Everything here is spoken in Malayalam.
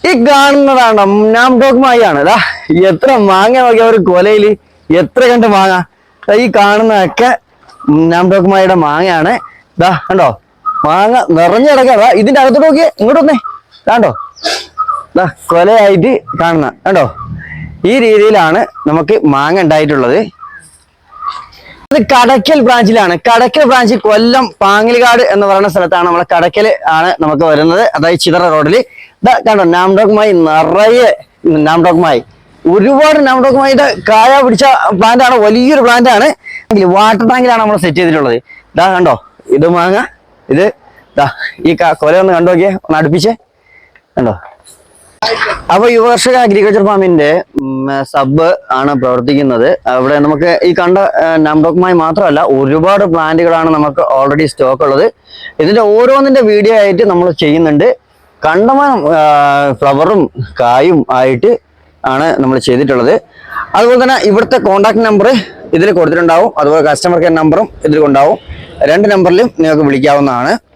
ഈ കാണുന്നതാണ് നാംഡോക്മായാണ്. ഇതാ എത്ര മാങ്ങ നോക്കിയ ഒരു കൊലയില് എത്ര കണ്ട് മാങ്ങ. ഈ കാണുന്നതൊക്കെ നാംഡോക്മായുടെ മാങ്ങയാണ്. ഇതാ കണ്ടോ മാങ്ങ നിറഞ്ഞു കിടക്കാ. ഇതിന്റെ അകത്തോട്ട് നോക്കിയേ, ഇങ്ങോട്ട് വന്നേ. കണ്ടോ ഇതാ കൊലയായിട്ട് കാണുന്ന കണ്ടോ. ഈ രീതിയിലാണ് നമുക്ക് മാങ്ങ ഉണ്ടായിട്ടുള്ളത്. അത് കടയ്ക്കൽ ബ്രാഞ്ചിലാണ്. കടയ്ക്കൽ ബ്രാഞ്ച് കൊല്ലം പാങ്ങിലിക്കാട് എന്ന് പറയുന്ന സ്ഥലത്താണ്. നമ്മളെ കടയ്ക്കൽ ആണ് നമുക്ക് വരുന്നത്. അതായത് ചിതറ റോഡില്. ഇതാ കണ്ടോ നാംഡോക്മായി നിറയെ നാംഡോക്മായി, ഒരുപാട് നാംഡോക്മായിട്ട് കായ പിടിച്ച പ്ലാന്റ് ആണ്. വലിയൊരു പ്ലാന്റ് ആണ്. വാട്ടർ ടാങ്കിലാണ് നമ്മൾ സെറ്റ് ചെയ്തിട്ടുള്ളത്. ഇതാ കണ്ടോ ഇത് മാങ്ങ. ഇത് ഇതാ ഈ കൊല ഒന്ന് കണ്ടു നോക്കിയേ, ഒന്ന് അടുപ്പിച്ചേ. കണ്ടോ. അപ്പൊ യുവകർഷക അഗ്രികൾച്ചർ ഫാമിന്റെ സബ് ആണ് പ്രവർത്തിക്കുന്നത്. അവിടെ നമുക്ക് ഈ കണ്ട നാംഡോക്മായി മാത്രമല്ല ഒരുപാട് പ്ലാന്റുകളാണ് നമുക്ക് ഓൾറെഡി സ്റ്റോക്ക് ഉള്ളത്. ഇതിന്റെ ഓരോന്നിന്റെ വീഡിയോ ആയിട്ട് നമ്മൾ ചെയ്യുന്നുണ്ട്. കണ്ടമാനം ഫ്ലവറും കായും ആയിട്ട് ആണ് നമ്മൾ ചെയ്തിട്ടുള്ളത്. അതുപോലെ തന്നെ ഇവിടുത്തെ കോൺടാക്ട് നമ്പർ ഇതിൽ കൊടുത്തിട്ടുണ്ടാവും. അതുപോലെ കസ്റ്റമർ കെയർ നമ്പറും ഇതിൽ ഉണ്ടാവും. 2 നമ്പറിലും നിങ്ങൾക്ക് വിളിക്കാവുന്നതാണ്.